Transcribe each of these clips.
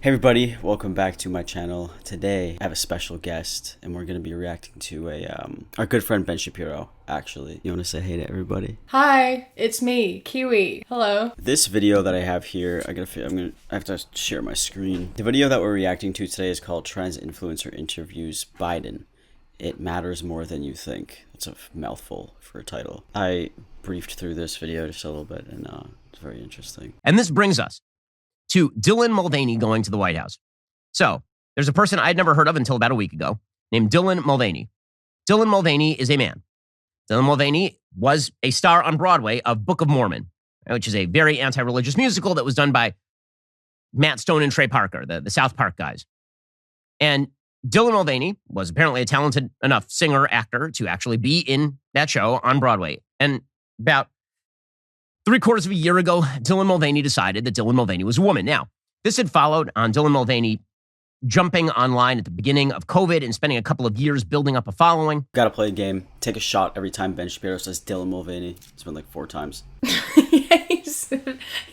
Hey everybody, welcome back to my channel. Today I have a special guest and we're going to be reacting to our good friend Ben Shapiro, actually. You want to say hey to everybody? Hi, it's me, Kiwi. Hello. This video that I have here, I have to share my screen. The video that we're reacting to today is called Trans Influencer Interviews Biden. It matters more than you think. It's a mouthful for a title. I briefed through this video just a little bit and it's very interesting. And this brings us to Dylan Mulvaney going to the White House. So there's a person I'd never heard of until about a week ago named Dylan Mulvaney. Dylan Mulvaney is a man. Dylan Mulvaney was a star on Broadway of Book of Mormon, which is a very anti-religious musical that was done by Matt Stone and Trey Parker, the South Park guys. And Dylan Mulvaney was apparently a talented enough singer, actor to actually be in that show on Broadway. And about 3/4 of a year ago, Dylan Mulvaney decided that Dylan Mulvaney was a woman. Now, this had followed on Dylan Mulvaney jumping online at the beginning of COVID and spending a couple of years building up a following. Gotta play a game. Take a shot every time Ben Shapiro says Dylan Mulvaney. It's been like 4 times. Yeah,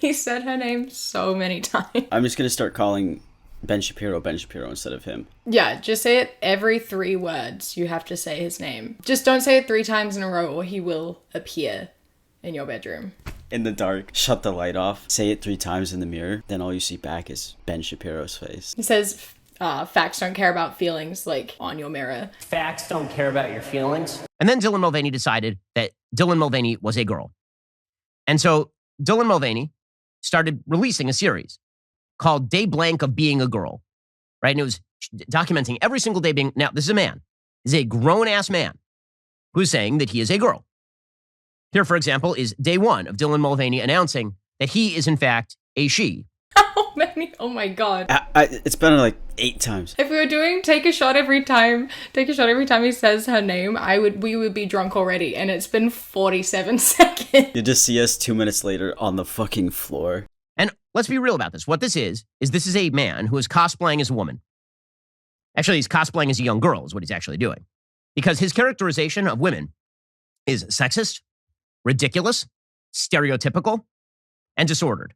he said her name so many times. I'm just gonna start calling Ben Shapiro instead of him. Yeah, just say it every 3 words. You have to say his name. Just don't say it 3 times in a row or he will appear in your bedroom. In the dark, shut the light off, say it 3 times in the mirror, then all you see back is Ben Shapiro's face. He says, facts don't care about feelings, like on your mirror. Facts don't care about your feelings. And then Dylan Mulvaney decided that Dylan Mulvaney was a girl. And so Dylan Mulvaney started releasing a series called Day Blank of Being a Girl, right? And it was documenting every single day being, now this is a man, this is a grown-ass man who's saying that he is a girl. Here, for example, is day 1 of Dylan Mulvaney announcing that he is, in fact, a she. How many? Oh my god. It's been like 8 times. If we were doing take a shot every time he says her name, we would be drunk already, and it's been 47 seconds. You just see us 2 minutes later on the fucking floor. And let's be real about this. What this is this is a man who is cosplaying as a woman. Actually, he's cosplaying as a young girl is what he's actually doing. Because his characterization of women is sexist, ridiculous, stereotypical, and disordered.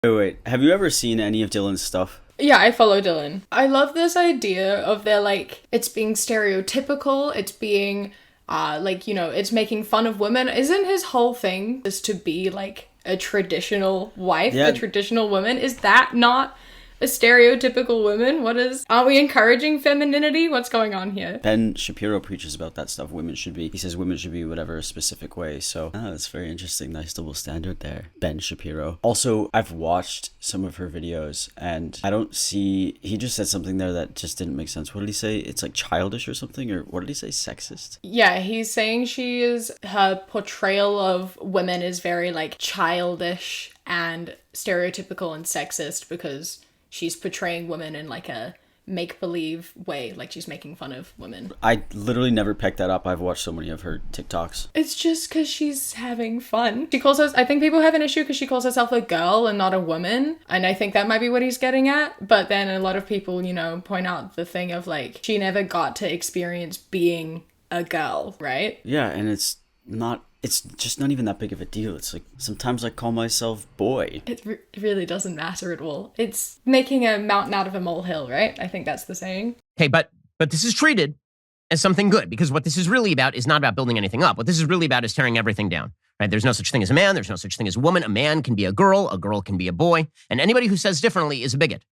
Wait. Have you ever seen any of Dylan's stuff? Yeah, I follow Dylan. I love this idea of it's being stereotypical, it's being, it's making fun of women. Isn't his whole thing just to be, like, a traditional wife, Yeah. a traditional woman? Is that not a stereotypical woman? Are we encouraging femininity? What's going on here? Ben Shapiro preaches about that stuff. He says women should be whatever a specific way. So that's very interesting. Nice double standard there. Ben Shapiro. Also, I've watched some of her videos and he just said something there that just didn't make sense. What did he say? It's like childish or something? Or what did he say? Sexist? Yeah, he's saying her portrayal of women is very, like, childish and stereotypical and sexist because she's portraying women in, like, a make-believe way, like she's making fun of women. I literally never picked that up. I've watched so many of her TikToks. It's just because she's having fun. I think people have an issue because she calls herself a girl and not a woman, and I think that might be what he's getting at, but then a lot of people, point out the thing of, like, she never got to experience being a girl, right? Yeah, and it's just not even that big of a deal. It's like, sometimes I call myself boy. It really doesn't matter at all. It's making a mountain out of a molehill, right? I think that's the saying. Okay, but this is treated as something good because what this is really about is not about building anything up. What this is really about is tearing everything down, right? There's no such thing as a man. There's no such thing as a woman. A man can be a girl can be a boy, and anybody who says differently is a bigot.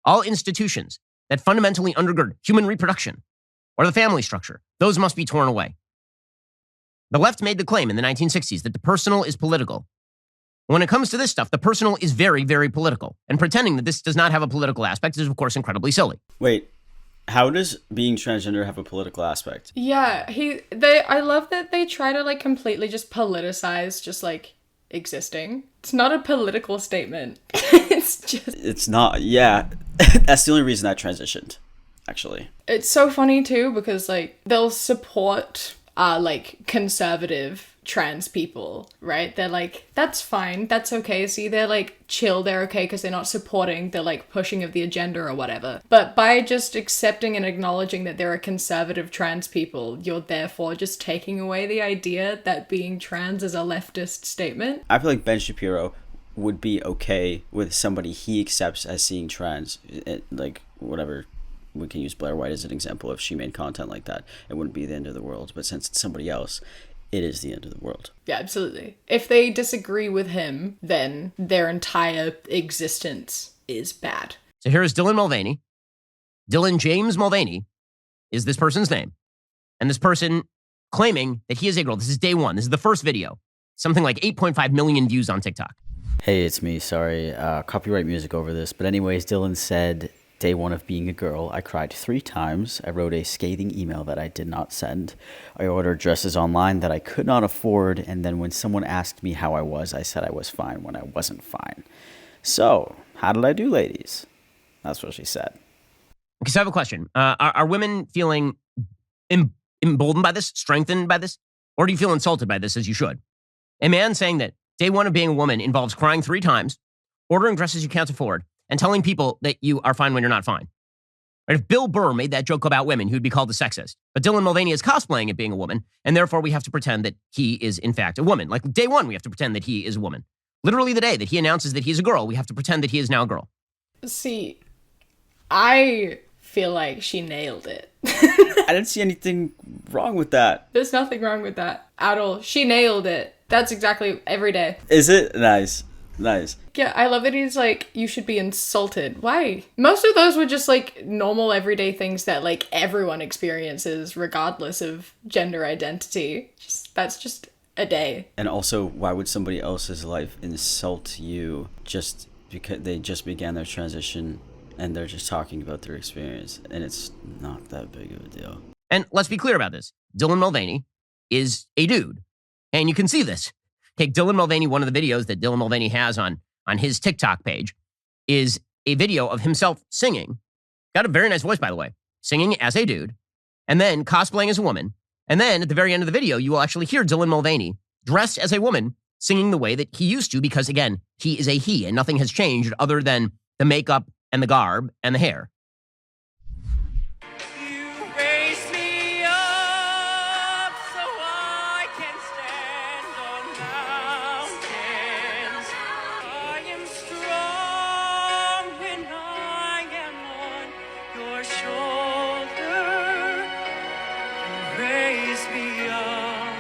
All institutions that fundamentally undergird human reproduction or the family structure, those must be torn away. The left made the claim in the 1960s that the personal is political. When it comes to this stuff, the personal is very, very political. And pretending that this does not have a political aspect is, of course, incredibly silly. Wait, how does being transgender have a political aspect? Yeah, I love that they try to, like, completely just politicize just, like, existing. It's not a political statement. It's not, yeah. That's the only reason I transitioned, actually. It's so funny, too, because, like, they'll support like conservative trans people, right? They're like, that's fine, that's okay. See, they're like chill, they're okay because they're not supporting the like pushing of the agenda or whatever. But by just accepting and acknowledging that there are conservative trans people, you're therefore just taking away the idea that being trans is a leftist statement. I feel like Ben Shapiro would be okay with somebody he accepts as seeing trans, like whatever. We can use Blair White as an example. If she made content like that, it wouldn't be the end of the world. But since it's somebody else, it is the end of the world. Yeah, absolutely. If they disagree with him, then their entire existence is bad. So here is Dylan Mulvaney. Dylan James Mulvaney is this person's name. And this person claiming that he is a girl. This is day one. This is the first video. Something like 8.5 million views on TikTok. Hey, it's me. Sorry, copyright music over this. But anyways, Dylan said, day one of being a girl, I cried 3 times. I wrote a scathing email that I did not send. I ordered dresses online that I could not afford. And then when someone asked me how I was, I said I was fine when I wasn't fine. So, how did I do, ladies? That's what she said. Okay, so I have a question. Are women feeling emboldened by this, strengthened by this? Or do you feel insulted by this, as you should? A man saying that day one of being a woman involves crying 3 times, ordering dresses you can't afford, and telling people that you are fine when you're not fine. Right? If Bill Burr made that joke about women, he would be called a sexist. But Dylan Mulvaney is cosplaying at being a woman, and therefore we have to pretend that he is, in fact, a woman. Like day one, we have to pretend that he is a woman. Literally the day that he announces that he's a girl, we have to pretend that he is now a girl. See, I feel like she nailed it. I didn't see anything wrong with that. There's nothing wrong with that at all. She nailed it. That's exactly every day. Is it? Nice. Nice. Yeah, I love that he's like, you should be insulted. Why? Most of those were just like normal everyday things that like everyone experiences regardless of gender identity. That's just a day. And also, why would somebody else's life insult you just because they just began their transition and they're just talking about their experience? And it's not that big of a deal. And let's be clear about this. Dylan Mulvaney is a dude. And you can see this. Okay, Dylan Mulvaney, one of the videos that Dylan Mulvaney has on his TikTok page is a video of himself singing. Got a very nice voice, by the way. Singing as a dude. And then cosplaying as a woman. And then at the very end of the video, you will actually hear Dylan Mulvaney dressed as a woman singing the way that he used to because, again, he is a he and nothing has changed other than the makeup and the garb and the hair. You raise me up so I can stand on mountains. I am strong when I am on your shoulder. You raise me up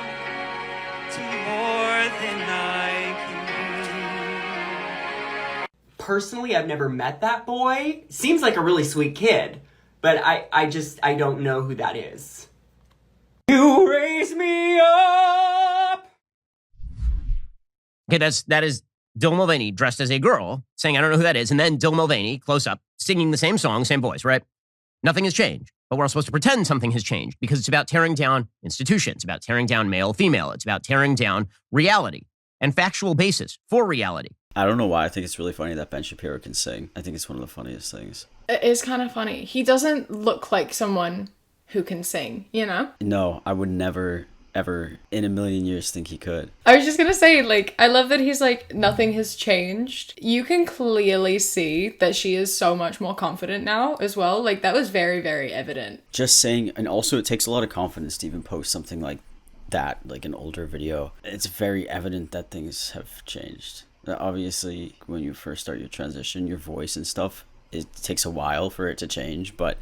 to more than I can be. Personally, I've never met that boy. Seems like a really sweet kid, but I don't know who that is. You raise me up. Okay, that is Dylan Mulvaney dressed as a girl saying, I don't know who that is. And then Dylan Mulvaney, close up, singing the same song, same voice, right? Nothing has changed. But we're supposed to pretend something has changed because it's about tearing down institutions, about tearing down male, female. It's about tearing down reality and factual basis for reality. I don't know why. I think it's really funny that Ben Shapiro can sing. I think it's one of the funniest things. It is kind of funny. He doesn't look like someone who can sing, you know? No, I would never, ever in a million years think he could. I was just gonna say, like, I love that he's like, nothing has changed. You can clearly see that she is so much more confident now as well. Like, that was very, very evident. Just saying, and also it takes a lot of confidence to even post something like that, like an older video. It's very evident that things have changed. Obviously, when you first start your transition, your voice and stuff, it takes a while for it to change, but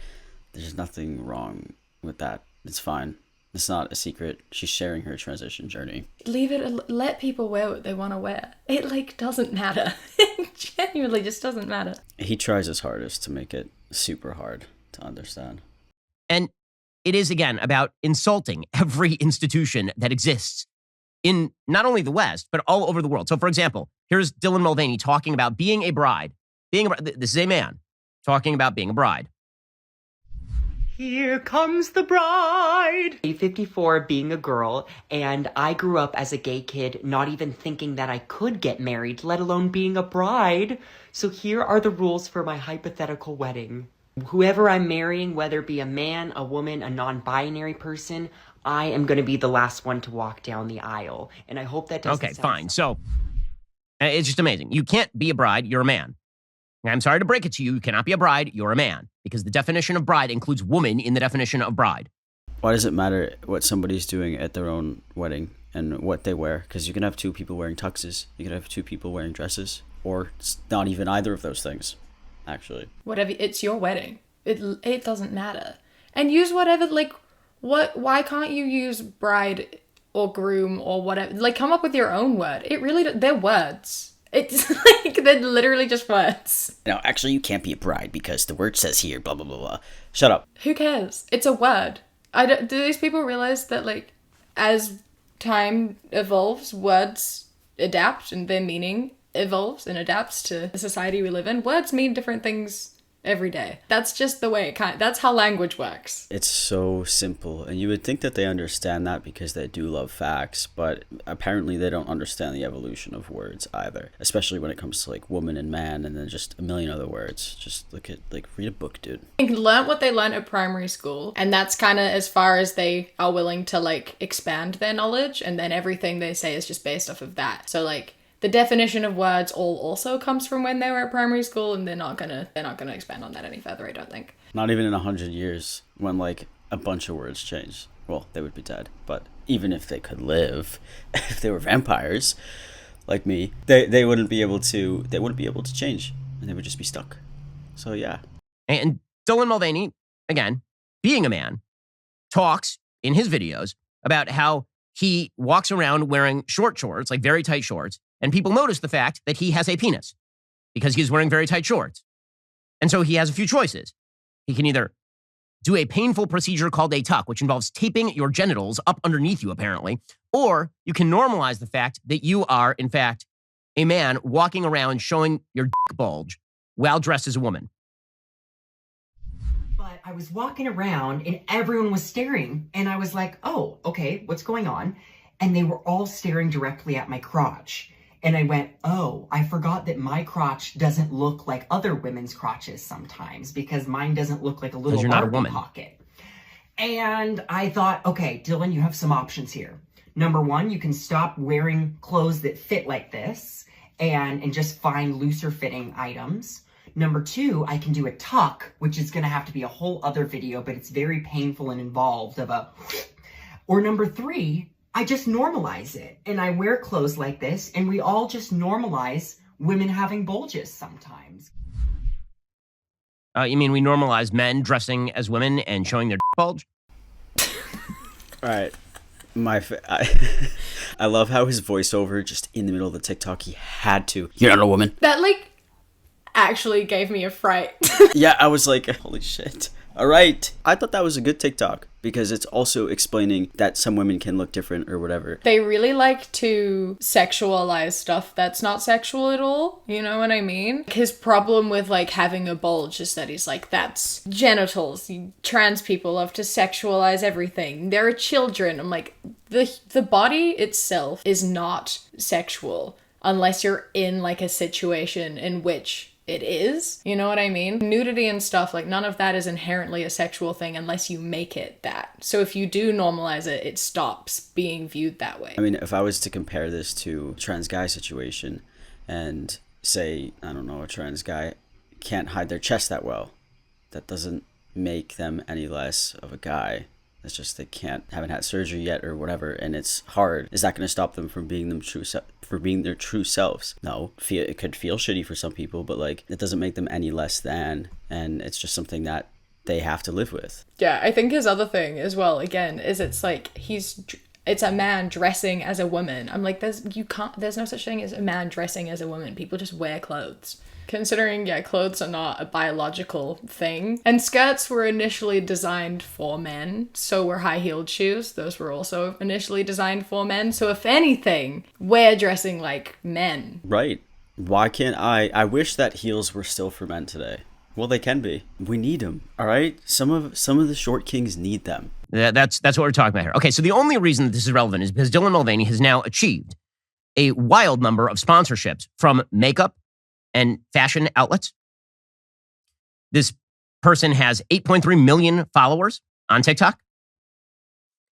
there's nothing wrong with that. It's fine. It's not a secret. She's sharing her transition journey. Leave it, let people wear what they want to wear. It, like, doesn't matter. It genuinely just doesn't matter. He tries his hardest to make it super hard to understand. And it is, again, about insulting every institution that exists in not only the West, but all over the world. So, for example, here's Dylan Mulvaney talking about being a bride. This is a man talking about being a bride. Here comes the bride. 54 being a girl, and I grew up as a gay kid, not even thinking that I could get married, let alone being a bride. So here are the rules for my hypothetical wedding. Whoever I'm marrying, whether it be a man, a woman, a non-binary person, I am going to be the last one to walk down the aisle. And I hope that doesn't Okay, fine. So, it's just amazing. You can't be a bride. You're a man. I'm sorry to break it to you. You cannot be a bride. You're a man. Because the definition of bride includes woman in the definition of bride. Why does it matter what somebody's doing at their own wedding? and what they wear, because you can have two people wearing tuxes, you can have two people wearing dresses, or it's not even either of those things, actually. Whatever, it's your wedding. It doesn't matter. And use whatever, like, why can't you use bride or groom or whatever? Like, come up with your own word. They're words. It's like, they're literally just words. No, actually, you can't be a bride because the word says here, blah, blah, blah, blah. Shut up. Who cares? It's a word. Do these people realize that, like, as time evolves, words adapt and their meaning evolves and adapts to the society we live in? Words mean different things every day. That's just the way that's how language works. It's so simple, and you would think that they understand that because they do love facts, but apparently they don't understand the evolution of words either, especially when it comes to like woman and man and then just a million other words. Just read a book, dude. They learn what they learn at primary school, and that's kind of as far as they are willing to like expand their knowledge, and then everything they say is just based off of that. So like the definition of words also comes from when they were at primary school, and they're not gonna expand on that any further, I don't think. Not even in 100 years, when like a bunch of words change. Well, they would be dead, but even if they could live, if they were vampires like me, they wouldn't be able to change, and they would just be stuck. So yeah. And Dylan Mulvaney, again, being a man, talks in his videos about how he walks around wearing short shorts, like very tight shorts, and people notice the fact that he has a penis because he's wearing very tight shorts. And so he has a few choices. He can either do a painful procedure called a tuck, which involves taping your genitals up underneath you, apparently, or you can normalize the fact that you are, in fact, a man walking around showing your dick bulge while dressed as a woman. But I was walking around and everyone was staring, and I was like, oh, okay, what's going on? And they were all staring directly at my crotch. And I went, oh, I forgot that my crotch doesn't look like other women's crotches sometimes, because mine doesn't look like a little Barbie pocket. And I thought, okay, Dylan, you have some options here. Number one, you can stop wearing clothes that fit like this and just find looser fitting items. Number two, I can do a tuck, which is going to have to be a whole other video, but it's very painful and involved or number three, I just normalize it and I wear clothes like this, and we all just normalize women having bulges sometimes. You mean we normalize men dressing as women and showing their bulge? All right. I love how his voiceover just in the middle of the TikTok, he had to. You're not a woman. That like actually gave me a fright. Yeah, I was like, holy shit. All right. I thought that was a good TikTok because it's also explaining that some women can look different or whatever. They really like to sexualize stuff that's not sexual at all. You know what I mean? His problem with like having a bulge is that he's like, that's genitals. Trans people love to sexualize everything. There are children. I'm like, the body itself is not sexual unless you're in like a situation in which it is, you know what I mean? Nudity and stuff, like none of that is inherently a sexual thing unless you make it that. So if you do normalize it, it stops being viewed that way. I mean, if I was to compare this to a trans guy situation and say, I don't know, a trans guy can't hide their chest that well, that doesn't make them any less of a guy. It's just they haven't had surgery yet or whatever, and it's hard. Is that going to stop them from being their true selves? No. It could feel shitty for some people, but like it doesn't make them any less than, and it's just something that they have to live with. Yeah, I think his other thing as well, again, is it's like it's a man dressing as a woman. I'm like, there's no such thing as a man dressing as a woman. People just wear clothes. Considering, yeah, clothes are not a biological thing. And skirts were initially designed for men, so were high-heeled shoes. Those were also initially designed for men. So if anything, we're dressing like men. Right. Why can't I wish that heels were still for men today. Well, they can be. We need them, all right? Some of the short kings need them. That's what we're talking about here. Okay, so the only reason that this is relevant is because Dylan Mulvaney has now achieved a wild number of sponsorships from makeup and fashion outlets. This person has 8.3 million followers on TikTok.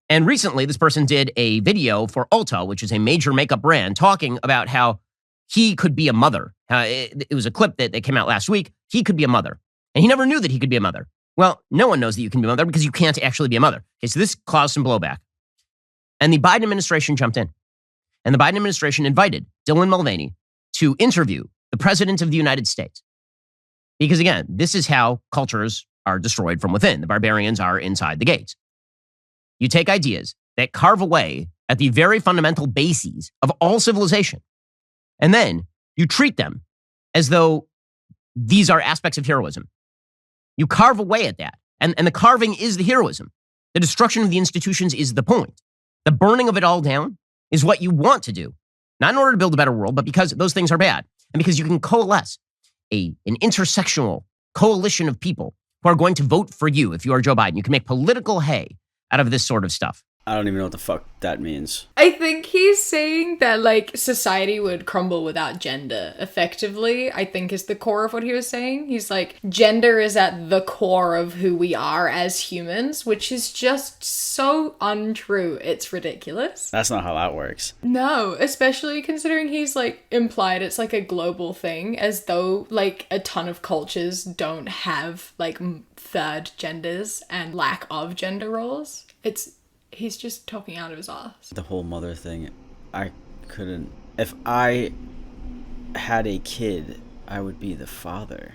And recently, this person did a video for Ulta, which is a major makeup brand, talking about how he could be a mother. It was a clip that came out last week. He could be a mother. And he never knew that he could be a mother. Well, no one knows that you can be a mother because you can't actually be a mother. Okay, so this caused some blowback. And the Biden administration jumped in. And the Biden administration invited Dylan Mulvaney to interview the president of the United States. Because again, this is how cultures are destroyed from within. The barbarians are inside the gates. You take ideas that carve away at the very fundamental bases of all civilization, and then you treat them as though these are aspects of heroism. You carve away at that. And the carving is the heroism. The destruction of the institutions is the point. The burning of it all down is what you want to do. Not in order to build a better world, but because those things are bad. And because you can coalesce an intersectional coalition of people who are going to vote for you if you are Joe Biden. You can make political hay out of this sort of stuff. I don't even know what the fuck that means. I think he's saying that, like, society would crumble without gender, effectively, I think is the core of what he was saying. He's like, gender is at the core of who we are as humans, which is just so untrue. It's ridiculous. That's not how that works. No, especially considering he's, like, implied it's, like, a global thing, as though, like, a ton of cultures don't have, like, third genders and lack of gender roles. He's just talking out of his ass. The whole mother thing, I couldn't... If I had a kid, I would be the father.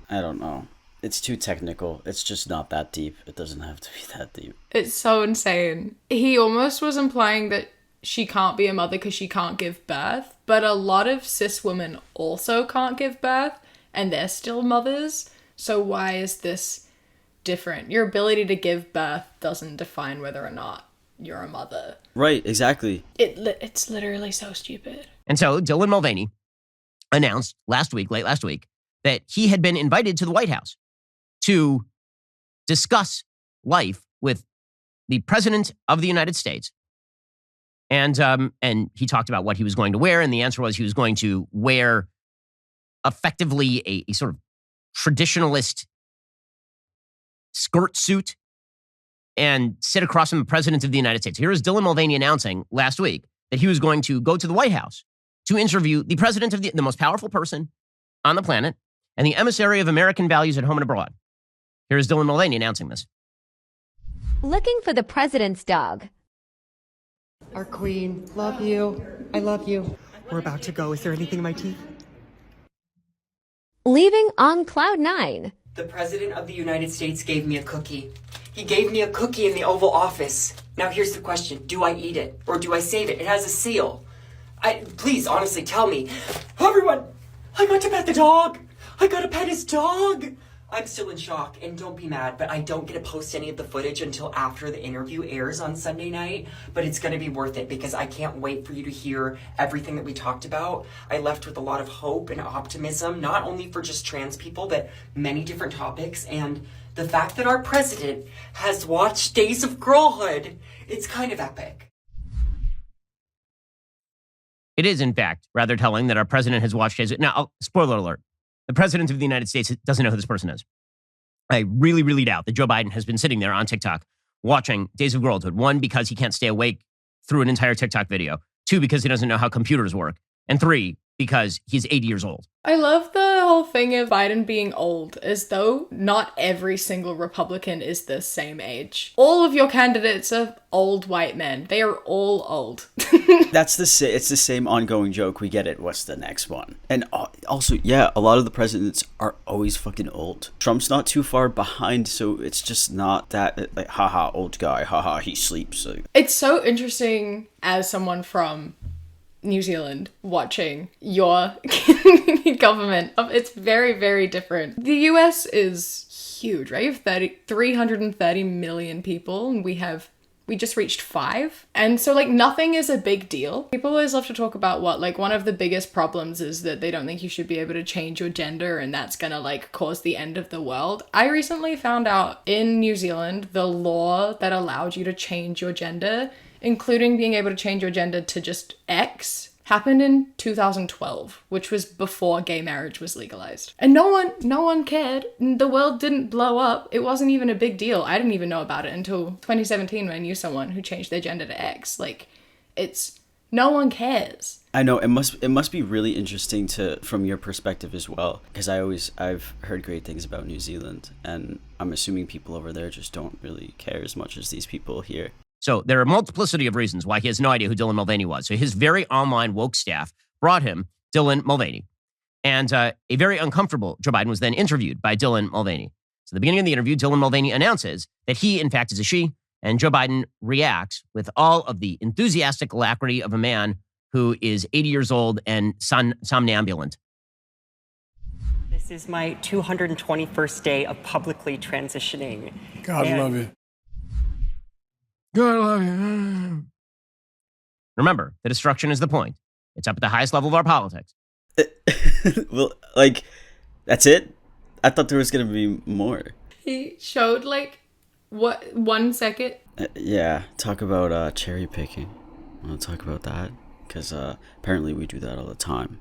I don't know. It's too technical. It's just not that deep. It doesn't have to be that deep. It's so insane. He almost was implying that she can't be a mother because she can't give birth, but a lot of cis women also can't give birth, and they're still mothers. So why is this different? Your ability to give birth doesn't define whether or not you're a mother. Right, exactly. It's literally so stupid. And so Dylan Mulvaney announced late last week, that he had been invited to the White House to discuss life with the president of the United States. And he talked about what he was going to wear, and the answer was he was going to wear effectively a sort of traditionalist skirt suit and sit across from the president of the United States. Here is Dylan Mulvaney announcing last week that he was going to go to the White House to interview the president of the most powerful person on the planet and the emissary of American values at home and abroad. Here is Dylan Mulvaney announcing this. Looking for the president's dog. Our queen, love you. I love you. We're about to go. Is there anything in my teeth? Leaving on cloud 9. The President of the United States gave me a cookie. He gave me a cookie in the Oval Office. Now here's the question. Do I eat it? Or do I save it? It has a seal. Please, honestly, tell me. Everyone, I got to pet the dog. I got to pet his dog. I'm still in shock, and don't be mad, but I don't get to post any of the footage until after the interview airs on Sunday night, but it's going to be worth it because I can't wait for you to hear everything that we talked about. I left with a lot of hope and optimism, not only for just trans people, but many different topics, and the fact that our president has watched Days of Girlhood, it's kind of epic. It is, in fact, rather telling that our president has watched his... Now, spoiler alert. The president of the United States doesn't know who this person is. I really, really doubt that Joe Biden has been sitting there on TikTok watching Days of Girlhood. One, because he can't stay awake through an entire TikTok video. Two, because he doesn't know how computers work. And three, because he's 80 years old. I love the whole thing of Biden being old, as though not every single Republican is the same age. All of your candidates are old white men. They are all old. It's the same ongoing joke. We get it. What's the next one? And also, yeah, a lot of the presidents are always fucking old. Trump's not too far behind, so it's just not that, like, haha, old guy, haha, he sleeps. It's so interesting as someone from New Zealand watching your government. It's very, very different. The US is huge, right? You have 330 million people, and we just reached 5. And so, like, nothing is a big deal. People always love to talk about what, like, one of the biggest problems is that they don't think you should be able to change your gender, and that's gonna, like, cause the end of the world. I recently found out in New Zealand, the law that allowed you to change your gender, including being able to change your gender to just X, happened in 2012, which was before gay marriage was legalized. And no one cared. The world didn't blow up. It wasn't even a big deal. I didn't even know about it until 2017 when I knew someone who changed their gender to X. Like, no one cares. I know it must be really interesting from your perspective as well, because I've heard great things about New Zealand, and I'm assuming people over there just don't really care as much as these people here. So there are a multiplicity of reasons why he has no idea who Dylan Mulvaney was. So his very online woke staff brought him Dylan Mulvaney. And a very uncomfortable Joe Biden was then interviewed by Dylan Mulvaney. So at the beginning of the interview, Dylan Mulvaney announces that he, in fact, is a she, and Joe Biden reacts with all of the enthusiastic alacrity of a man who is 80 years old and somnambulant. This is my 221st day of publicly transitioning. God love you. God love you. Remember, the destruction is the point. It's up at the highest level of our politics. Well, like, that's it? I thought there was going to be more. He showed, like, what, 1 second? Yeah, talk about cherry picking. I want to talk about that because apparently we do that all the time.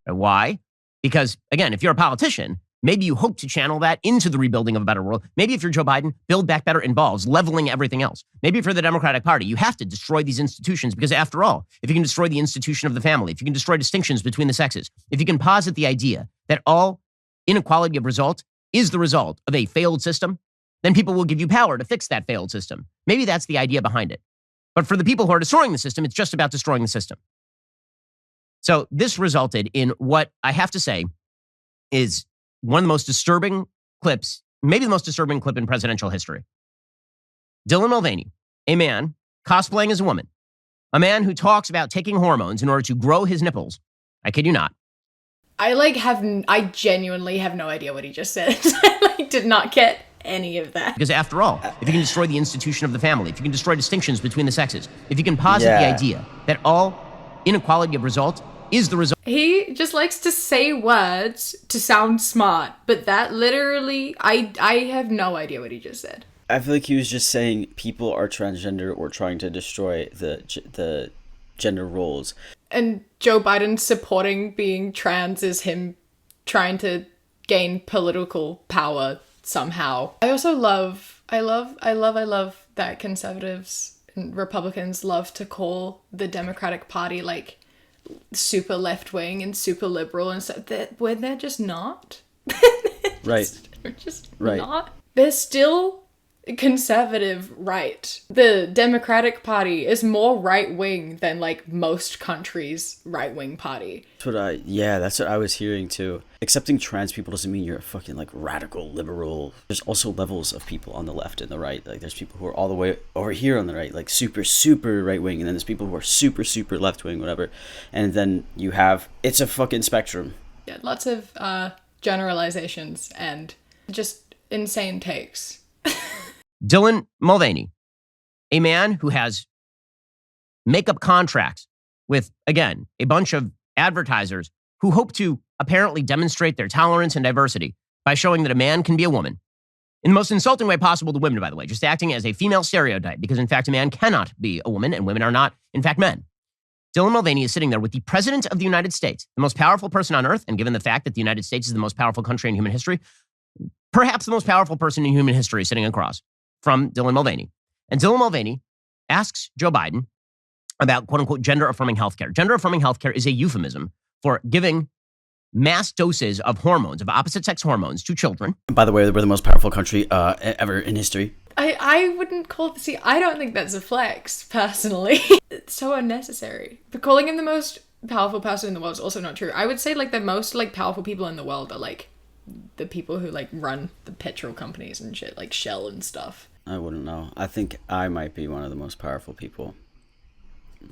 Why? Because, again, if you're a politician, maybe you hope to channel that into the rebuilding of a better world. Maybe if you're Joe Biden, Build Back Better involves leveling everything else. Maybe if you're the Democratic Party, you have to destroy these institutions because, after all, if you can destroy the institution of the family, if you can destroy distinctions between the sexes, if you can posit the idea that all inequality of result is the result of a failed system, then people will give you power to fix that failed system. Maybe that's the idea behind it. But for the people who are destroying the system, it's just about destroying the system. So this resulted in what I have to say is one of the most disturbing clips, maybe the most disturbing clip in presidential history. Dylan Mulvaney, a man cosplaying as a woman, a man who talks about taking hormones in order to grow his nipples. I kid you not. I genuinely have no idea what he just said. I did not get any of that. Because after all, if you can destroy the institution of the family, if you can destroy distinctions between the sexes, if you can posit the idea that all inequality of result is the result. He just likes to say words to sound smart, but that literally, I have no idea what he just said. I feel like he was just saying people are transgender or trying to destroy the gender roles. And Joe Biden supporting being trans is him trying to gain political power somehow. I also love that conservatives and Republicans love to call the Democratic Party like super left-wing and super liberal and stuff, when they're just not. Right. They're just Right. not. They're still conservative right. The Democratic Party is more right-wing than like most countries' right-wing party. That's what I was hearing too. Accepting trans people doesn't mean you're a fucking like radical liberal. There's also levels of people on the left and the right. Like there's people who are all the way over here on the right, like super, super right-wing. And then there's people who are super, super left-wing, whatever. And then you have, it's a fucking spectrum. Yeah, lots of generalizations and just insane takes. Dylan Mulvaney, a man who has makeup contracts with, again, a bunch of advertisers who hope to apparently demonstrate their tolerance and diversity by showing that a man can be a woman. In the most insulting way possible to women, by the way, just acting as a female stereotype, because in fact, a man cannot be a woman and women are not, in fact, men. Dylan Mulvaney is sitting there with the President of the United States, the most powerful person on earth, and given the fact that the United States is the most powerful country in human history, perhaps the most powerful person in human history sitting across from Dylan Mulvaney. And Dylan Mulvaney asks Joe Biden about quote-unquote gender-affirming healthcare. Gender-affirming healthcare is a euphemism for giving mass doses of hormones, of opposite-sex hormones, to children. By the way, we're the most powerful country ever in history. I wouldn't call... See, I don't think that's a flex, personally. It's so unnecessary. But calling him the most powerful person in the world is also not true. I would say, like, the most, like, powerful people in the world are, like, the people who, like, run the petrol companies and shit, like Shell and stuff. I wouldn't know. I think I might be one of the most powerful people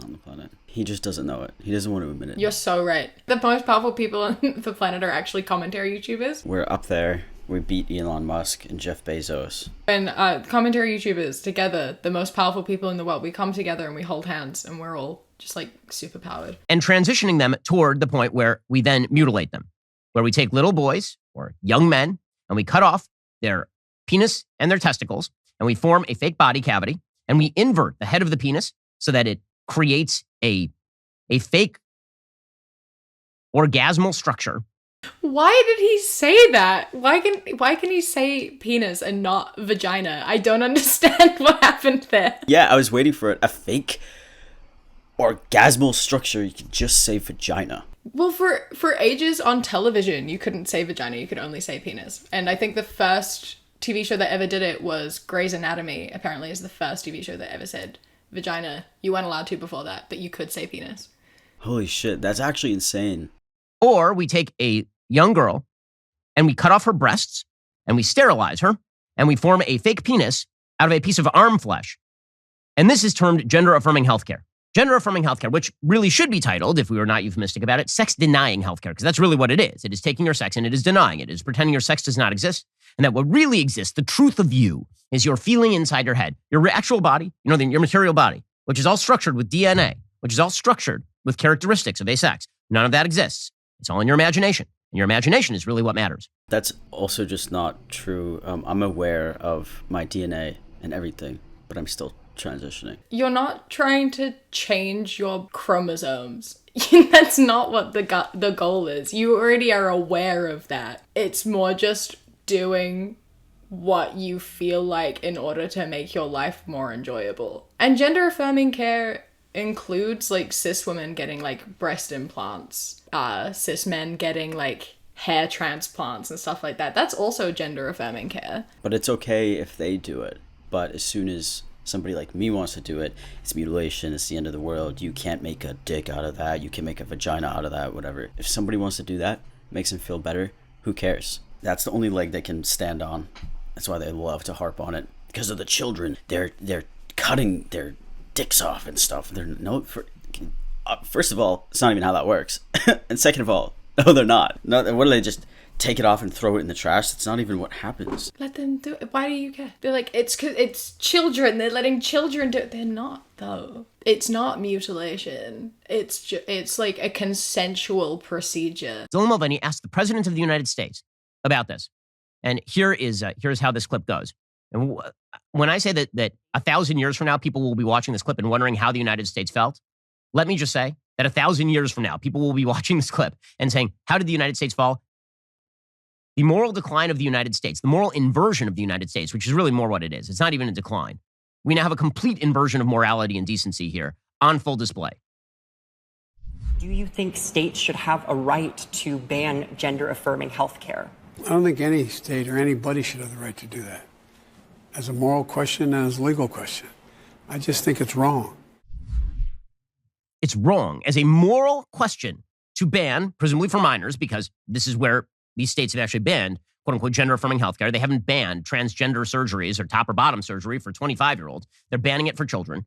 on the planet. He just doesn't know it. He doesn't want to admit it. You're so right. The most powerful people on the planet are actually commentary YouTubers. We're up there. We beat Elon Musk and Jeff Bezos. And commentary YouTubers, together, the most powerful people in the world, we come together and we hold hands and we're all just like super powered. And transitioning them toward the point where we then mutilate them, where we take little boys or young men and we cut off their penis and their testicles and we form a fake body cavity and we invert the head of the penis so that it creates a fake orgasmal structure. Why did he say that? Why can he say penis and not vagina? I don't understand what happened there. Yeah, I was waiting for it. A fake orgasmal structure. You could just say vagina. Well, for ages on television, you couldn't say vagina. You could only say penis. And I think the first TV show that ever did it was Grey's Anatomy, apparently is the first TV show that ever said vagina. You weren't allowed to before that, but you could say penis. Holy shit, that's actually insane. Or we take a young girl and we cut off her breasts and we sterilize her and we form a fake penis out of a piece of arm flesh. And this is termed gender-affirming healthcare. Gender-affirming healthcare, which really should be titled, if we were not euphemistic about it, sex-denying healthcare, because that's really what it is. It is taking your sex and it is denying it. It is pretending your sex does not exist, and that what really exists, the truth of you, is your feeling inside your head, your actual body, your material body, which is all structured with DNA, which is all structured with characteristics of a sex. None of that exists. It's all in your imagination, and your imagination is really what matters. That's also just not true. I'm aware of my DNA and everything, but I'm still transitioning. You're not trying to change your chromosomes. That's not what the goal is. You already are aware of that. It's more just doing what you feel like in order to make your life more enjoyable. And gender affirming care includes like cis women getting like breast implants, cis men getting like hair transplants and stuff like that. That's also gender affirming care. But it's okay if they do it. But as soon as somebody like me wants to do it, it's mutilation, it's the end of the world. You can't make a dick out of that. You can make a vagina out of that, whatever. If somebody wants to do that, makes them feel better, who cares? That's the only leg they can stand on. That's why they love to harp on it. Because of the children. They're cutting their dicks off and stuff. First of all, it's not even how that works. And second of all, no, they're not. What do they just take it off and throw it in the trash? That's not even what happens. Let them do it. Why do you care? They're like, it's 'cause it's children. They're letting children do it. They're not, though. It's not mutilation. It's like a consensual procedure. Dylan Mulvaney asked the President of the United States about this. And here's how this clip goes. And when I say that 1,000 years from now, people will be watching this clip and wondering how the United States felt, let me just say that 1,000 years from now, people will be watching this clip and saying, how did the United States fall? The moral decline of the United States, the moral inversion of the United States, which is really more what it is. It's not even a decline. We now have a complete inversion of morality and decency here on full display. Do you think states should have a right to ban gender-affirming health care? I don't think any state or anybody should have the right to do that. As a moral question and as a legal question. I just think it's wrong. It's wrong as a moral question to ban, presumably for minors, because this is where these states have actually banned, quote unquote, gender affirming healthcare. They haven't banned transgender surgeries or top or bottom surgery for 25-year-olds. They're banning it for children.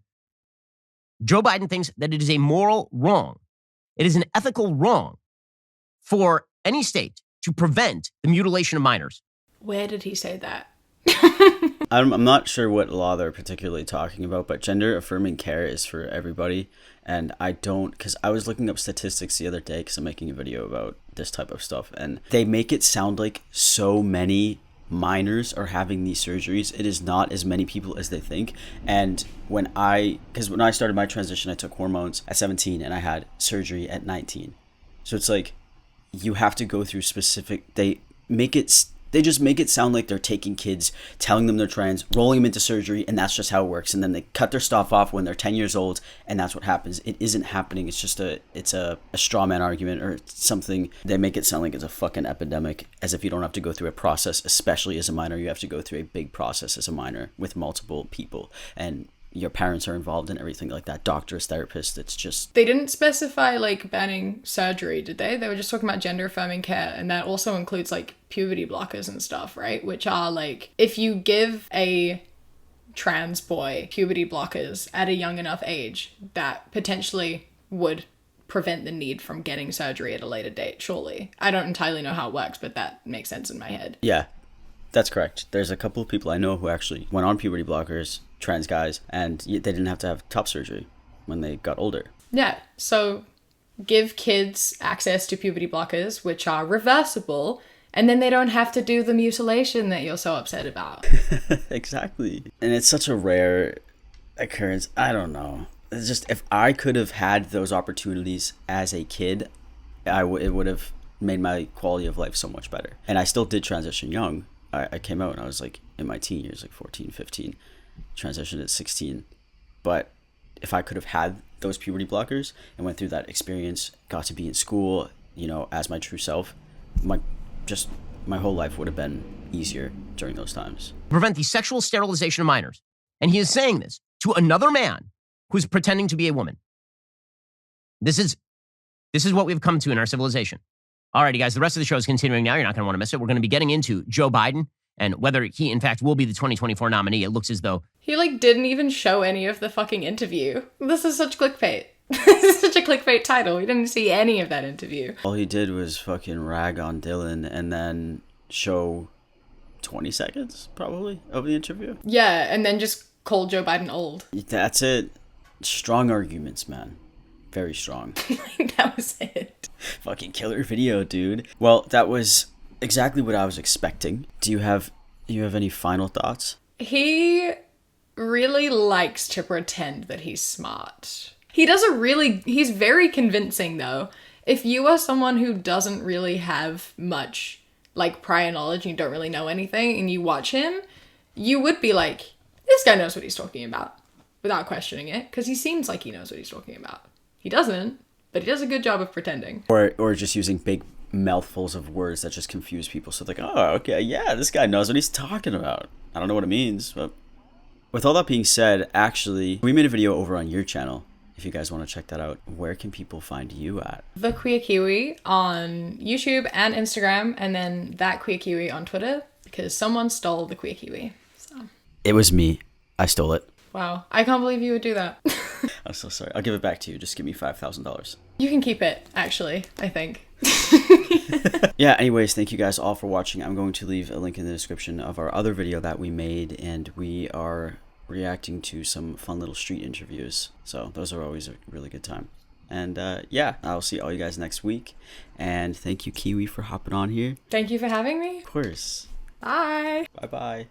Joe Biden thinks that it is a moral wrong. It is an ethical wrong for any state to prevent the mutilation of minors. Where did he say that? I'm not sure what law they're particularly talking about, but gender affirming care is for everybody. And I don't, because I was looking up statistics the other day because I'm making a video about this type of stuff, and they make it sound like so many minors are having these surgeries. It is not as many people as they think. And when I started my transition, I took hormones at 17 and I had surgery at 19. So it's like, you have to go through specific, they just make it sound like they're taking kids, telling them they're trans, rolling them into surgery, and that's just how it works. And then they cut their stuff off when they're 10 years old, and that's what happens. It isn't happening. It's just a straw man argument or something. They make it sound like it's a fucking epidemic, as if you don't have to go through a process, especially as a minor. You have to go through a big process as a minor with multiple people, and your parents are involved in everything like that. Doctors, therapists, it's just... They didn't specify, like, banning surgery, did they? They were just talking about gender-affirming care, and that also includes, like, puberty blockers and stuff, right? Which are, like, if you give a trans boy puberty blockers at a young enough age, that potentially would prevent the need from getting surgery at a later date, surely. I don't entirely know how it works, but that makes sense in my head. Yeah, that's correct. There's a couple of people I know who actually went on puberty blockers, trans guys, and they didn't have to have top surgery when they got older. Yeah, so give kids access to puberty blockers, which are reversible, and then they don't have to do the mutilation that you're so upset about. Exactly. And it's such a rare occurrence. I don't know. It's just, if I could have had those opportunities as a kid, it would have made my quality of life so much better. And I still did transition young. I came out and I was like in my teen years, like 14, 15, transitioned at 16. But if I could have had those puberty blockers and went through that experience, got to be in school, as my true self, my whole life would have been easier during those times. Prevent the sexual sterilization of minors. And he is saying this to another man who's pretending to be a woman. This is what we've come to in our civilization. Alrighty, guys, the rest of the show is continuing now. You're not going to want to miss it. We're going to be getting into Joe Biden and whether he, in fact, will be the 2024 nominee. It looks as though He, like, didn't even show any of the fucking interview. This is such clickbait. This is such a clickbait title. We didn't see any of that interview. All he did was fucking rag on Dylan and then show 20 seconds, probably, of the interview. Yeah, and then just call Joe Biden old. That's it. Strong arguments, man. Very strong. That was it. Fucking killer video, dude. Well, that was exactly what I was expecting. Do you have any final thoughts? He really likes to pretend that he's smart. He's very convincing, though. If you are someone who doesn't really have much, like, prior knowledge and you don't really know anything, and you watch him, you would be like, this guy knows what he's talking about, without questioning it, because he seems like he knows what he's talking about. He doesn't, but he does a good job of pretending. Or just using big mouthfuls of words that just confuse people. So it's like, oh, okay, yeah, this guy knows what he's talking about. I don't know what it means, but with all that being said, actually, we made a video over on your channel. If you guys want to check that out, where can people find you at? The Queer Kiwi on YouTube and Instagram, and then That Queer Kiwi on Twitter, because someone stole the Queer Kiwi. So. It was me. I stole it. Wow, I can't believe you would do that. I'm so sorry. I'll give it back to you. Just give me $5,000. You can keep it, actually, I think. Yeah, anyways, thank you guys all for watching. I'm going to leave a link in the description of our other video that we made, and we are reacting to some fun little street interviews. So those are always a really good time. And yeah, I'll see all you guys next week. And thank you, Kiwi, for hopping on here. Thank you for having me. Of course. Bye. Bye-bye.